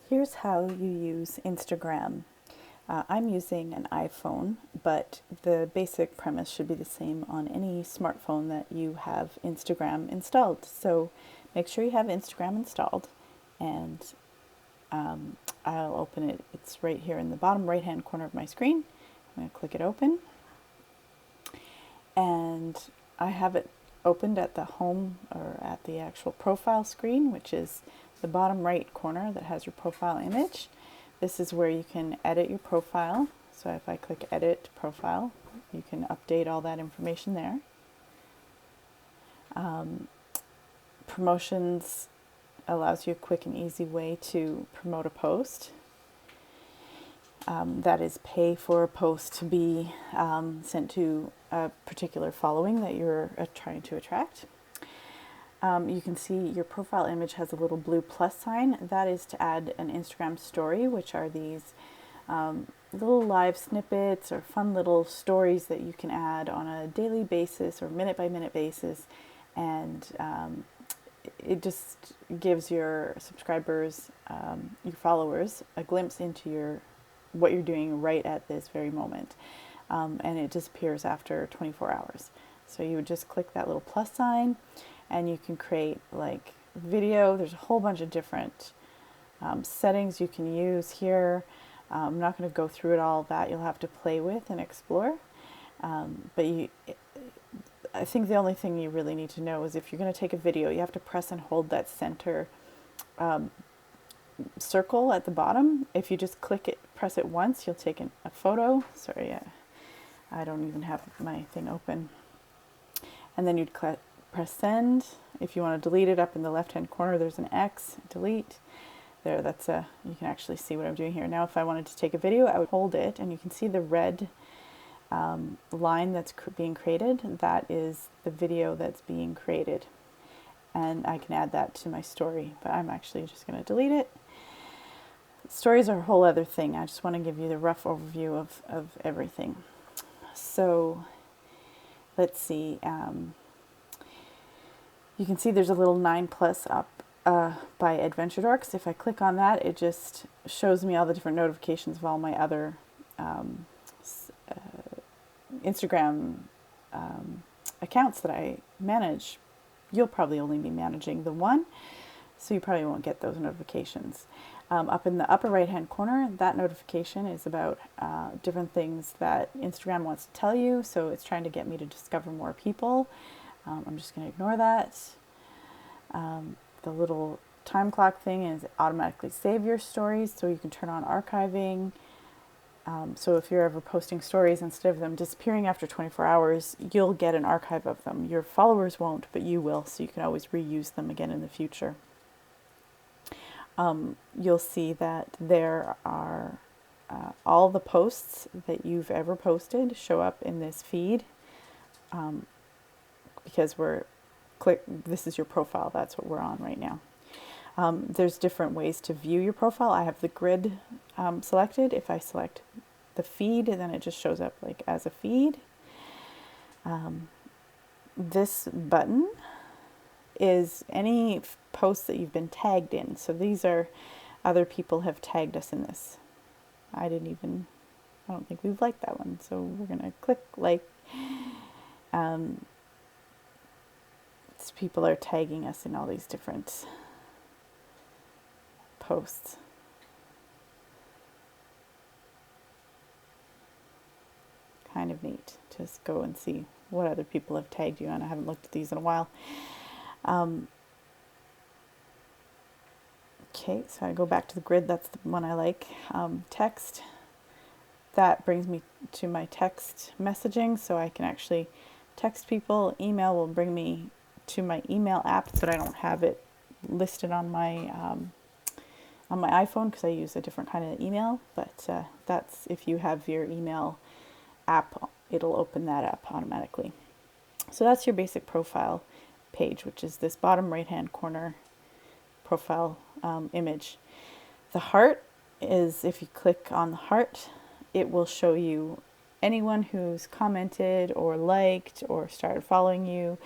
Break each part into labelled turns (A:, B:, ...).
A: Here's how you use Instagram. I'm using an iPhone, but the basic premise should be the same on any smartphone that you have Instagram installed. So make sure you have Instagram installed, and I'll open it. It's right here in the bottom right hand corner of my screen. I'm going to click it open, and I have it opened at the home or at the actual profile screen, which is the bottom right corner that has your profile image. This is where you can edit your profile. So if I click edit profile, you can update all that information there. Promotions allows you a quick and easy way to promote a post. That is pay for a post to be sent to a particular following that you're trying to attract. You can see your profile image has a little blue plus sign. That is to add an Instagram story, which are these little live snippets or fun little stories that you can add on a daily basis or minute by minute basis. And it just gives your subscribers, your followers, a glimpse into what you're doing right at this very moment. And it disappears after 24 hours. So you would just click that little plus sign, and you can create like video. There's a whole bunch of different settings you can use here. I'm not going to go through it all. That you'll have to play with and explore. But I think the only thing you really need to know is if you're going to take a video, you have to press and hold that center circle at the bottom. If you just click it, press it once, you'll take a photo. Sorry, I don't even have my thing open. And then you'd press send. If you want to delete it, up in the left hand corner there's an X, delete. There, you can actually see what I'm doing here. Now if I wanted to take a video, I would hold it, and you can see the red line that's being created. That is the video that's being created. And I can add that to my story, but I'm actually just going to delete it. Stories are a whole other thing. I just want to give you the rough overview of everything. So let's see. You can see there's a little 9+ up by Adventure Dorks. If I click on that, it just shows me all the different notifications of all my other Instagram accounts that I manage. You'll probably only be managing the one, so you probably won't get those notifications. Up in the upper right hand corner, that notification is about different things that Instagram wants to tell you, so it's trying to get me to discover more people. I'm just going to ignore that. The little time clock thing is automatically save your stories, so you can turn on archiving. So if you're ever posting stories, instead of them disappearing after 24 hours, you'll get an archive of them. Your followers won't, but you will, so you can always reuse them again in the future. You'll see that there are all the posts that you've ever posted show up in this feed, because this is your profile. That's what we're on right now. There's different ways to view your profile. I have the grid selected. If I select the feed, then it just shows up like as a feed. This button is any posts that you've been tagged in. So these are other people have tagged us in this. I don't think we've liked that one. So we're going to click like. People are tagging us in all these different posts. Kind of neat. Just go and see what other people have tagged you on. I haven't looked at these in a while. Okay, so I go back to the grid. That's the one I like. Text. That brings me to my text messaging, so I can actually text people. Email will bring me to my email app, but I don't have it listed on my iPhone because I use a different kind of email. But that's if you have your email app, it'll open that up automatically. So that's your basic profile page, which is this bottom right hand corner profile image. The heart is, if you click on the heart, it will show you anyone who's commented or liked or started following you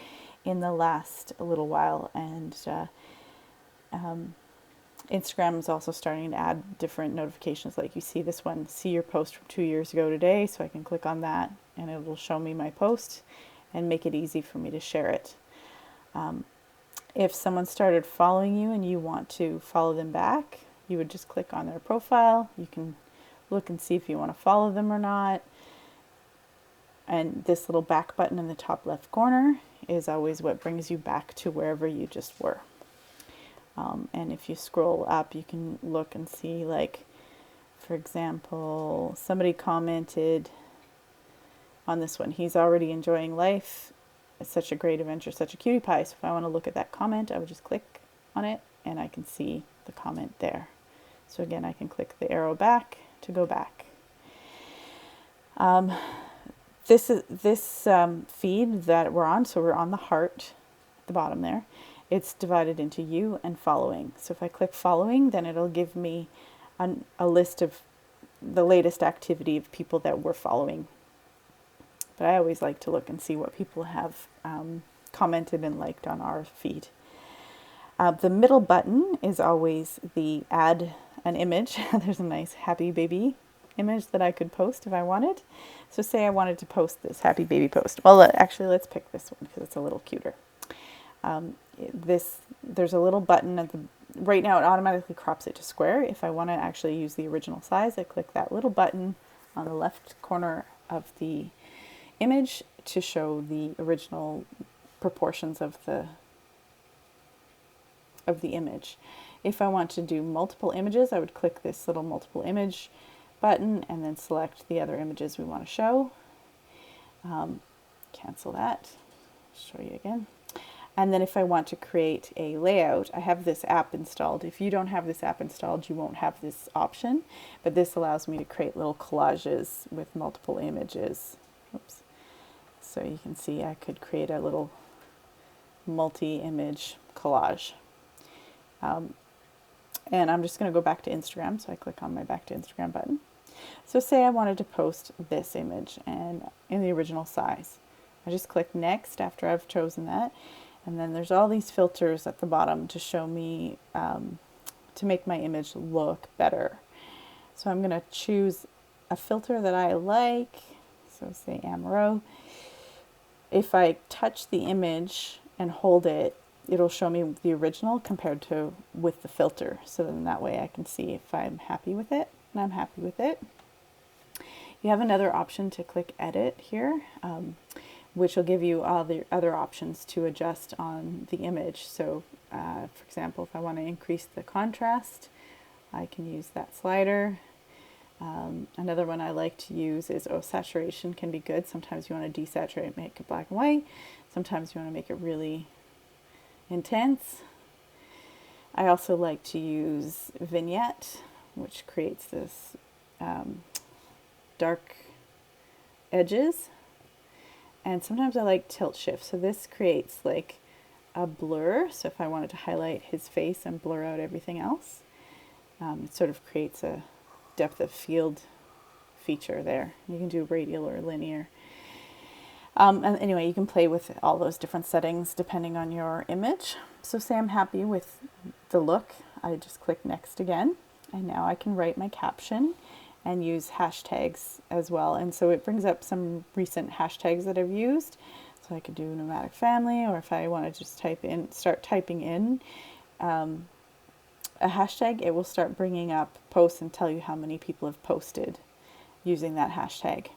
A: in the last little while, and Instagram is also starting to add different notifications, like you see this one, see your post from 2 years ago today, so I can click on that and it will show me my post and make it easy for me to share it. If someone started following you and you want to follow them back, you would just click on their profile. You can look and see if you want to follow them or not. And this little back button in the top left corner is always what brings you back to wherever you just were. And if you scroll up, you can look and see, like, for example, somebody commented on this one, he's already enjoying life. It's such a great adventure, such a cutie pie. So if I want to look at that comment, I would just click on it and I can see the comment there. So again, I can click the arrow back to go back. This feed that we're on, so we're on the heart at the bottom there. It's divided into you and following. So if I click following, then it'll give me a list of the latest activity of people that we're following. But I always like to look and see what people have commented and liked on our feed. The middle button is always the add an image. There's a nice happy baby image that I could post if I wanted. So say I wanted to post this happy baby post. Well, actually, let's pick this one because it's a little cuter. There's a little button at the right now. It automatically crops it to square. If I want to actually use the original size, I click that little button on the left corner of the image to show the original proportions of the image. If I want to do multiple images, I would click this little multiple image button and then select the other images we want to show. Cancel that. Show you again. And then if I want to create a layout, I have this app installed. If you don't have this app installed, you won't have this option, but this allows me to create little collages with multiple images. Oops. So you can see I could create a little multi-image collage. And I'm just going to go back to Instagram. So I click on my back to Instagram button. So say I wanted to post this image and in the original size. I just click next after I've chosen that. And then there's all these filters at the bottom to show me, to make my image look better. So I'm going to choose a filter that I like. So say Amaro. If I touch the image and hold it, it'll show me the original compared to with the filter. So then that way I can see if I'm happy with it, and I'm happy with it. You have another option to click edit here, which will give you all the other options to adjust on the image. So for example, if I want to increase the contrast, I can use that slider. Another one I like to use is saturation can be good. Sometimes you want to desaturate, make it black and white. Sometimes you want to make it really intense. I also like to use vignette, which creates this dark edges. And sometimes I like tilt shift. So this creates like a blur. So if I wanted to highlight his face and blur out everything else, it sort of creates a depth of field feature there. You can do radial or linear. And anyway, you can play with all those different settings depending on your image. So say I'm happy with the look, I just click next again, and now I can write my caption and use hashtags as well. And so it brings up some recent hashtags that I've used. So I could do nomadic family, or if I want to just start typing in a hashtag, it will start bringing up posts and tell you how many people have posted using that hashtag.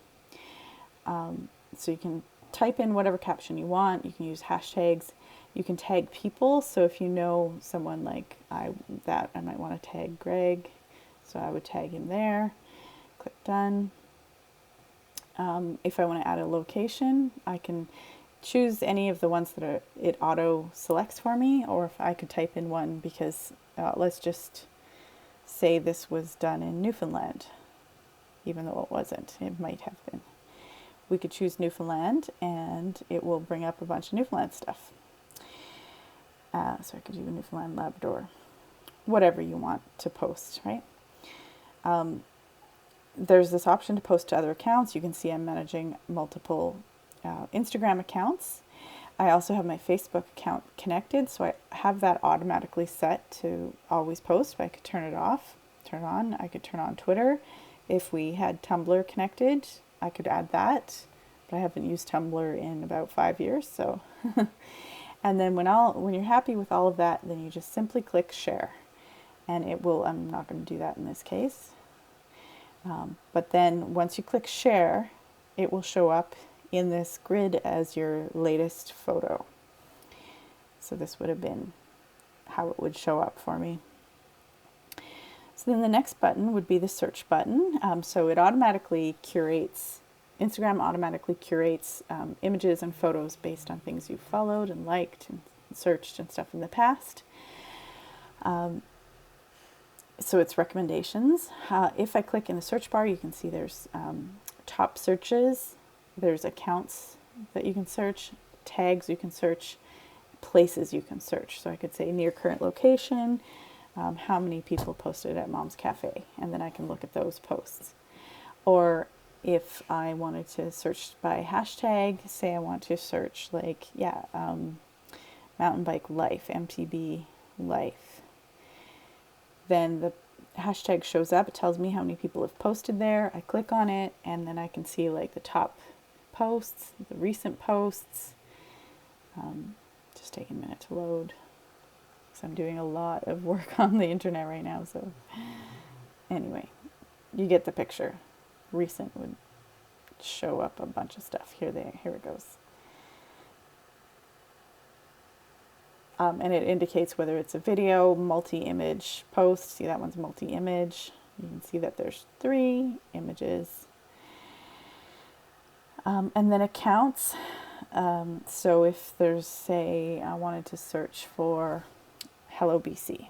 A: So you can type in whatever caption you want. You can use hashtags. You can tag people. So if you know someone like I might want to tag Greg. So I would tag him there. Click done. If I want to add a location, I can choose any of the ones that it auto selects for me, or if I could type in one, because let's just say this was done in Newfoundland, even though it wasn't. It might have been. We could choose Newfoundland and it will bring up a bunch of Newfoundland stuff. So I could do Newfoundland, Labrador, whatever you want to post, right? There's this option to post to other accounts. You can see I'm managing multiple Instagram accounts. I also have my Facebook account connected, so I have that automatically set to always post, but I could turn it off, turn it on. I could turn on Twitter. If we had Tumblr connected, I could add that, but I haven't used Tumblr in about 5 years, so. And then when you're happy with all of that, then you just simply click share, and it will, I'm not going to do that in this case, but then once you click share, it will show up in this grid as your latest photo. So this would have been how it would show up for me. So then the next button would be the search button. So it automatically curates, Instagram automatically curates images and photos based on things you've followed and liked and searched and stuff in the past. So it's recommendations. If I click in the search bar, you can see there's top searches, there's accounts that you can search, tags you can search, places you can search. So I could say near current location, how many people posted at Mom's Cafe, and then I can look at those posts. Or if I wanted to search by hashtag, say I want to search like, mountain bike life, MTB life, then the hashtag shows up. It tells me how many people have posted there. I click on it, and then I can see like the top posts, the recent posts. Just take a minute to load, because I'm doing a lot of work on the internet right now. So anyway, you get the picture. Recent would show up a bunch of stuff. Here it goes. And it indicates whether it's a video, multi-image post. See, that one's multi-image. You can see that there's 3 images. And then accounts. So if there's, say, I wanted to search for Hello BC,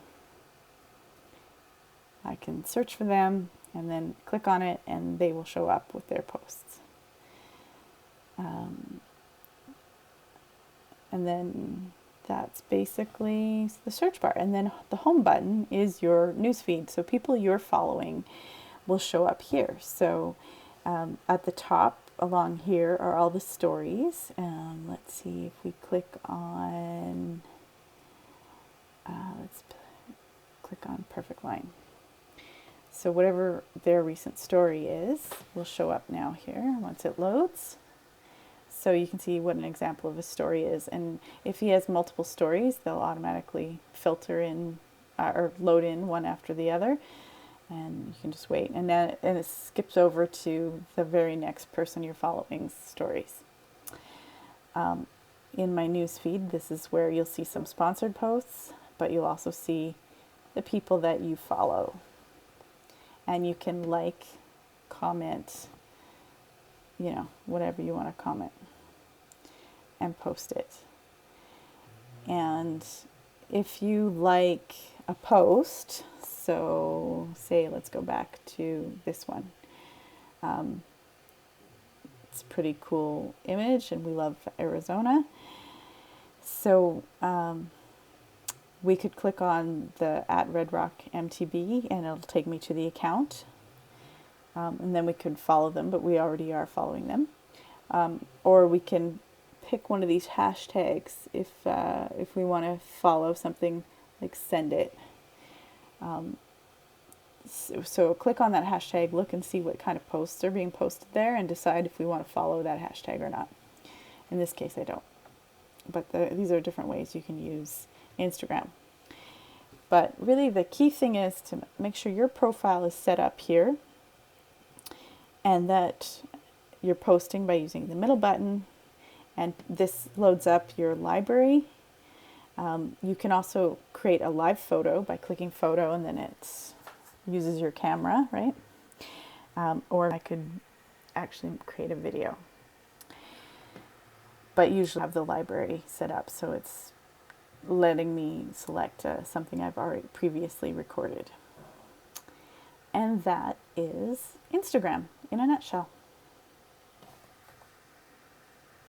A: I can search for them and then click on it, and they will show up with their posts. And then that's basically the search bar. And then the home button is your newsfeed. So people you're following will show up here. So at the top along here are all the stories. Let's see if we click on, let's click on Perfect Line. So whatever their recent story is will show up now here once it loads. So you can see what an example of a story is. And if he has multiple stories, they'll automatically filter in or load in one after the other. And you can just wait. And then it skips over to the very next person you're following's stories. In my news feed, this is where you'll see some sponsored posts, but you'll also see the people that you follow. And you can like, comment, whatever you want to comment, and post it. And if you like a post, so say let's go back to this one. It's a pretty cool image, and we love Arizona. So we could click on the @RedRockMTB, and it'll take me to the account. And then we could follow them, but we already are following them. Or we can pick one of these hashtags if we want to follow something, like send it. So click on that hashtag, look and see what kind of posts are being posted there, and decide if we want to follow that hashtag or not. In this case, I don't. But these are different ways you can use Instagram. But really the key thing is to make sure your profile is set up here, and that you're posting by using the middle button, and this loads up your library. You can also create a live photo by clicking photo, and then it uses your camera, right? Or I could actually create a video. But usually I have the library set up, so it's letting me select something I've already previously recorded. And that is Instagram in a nutshell.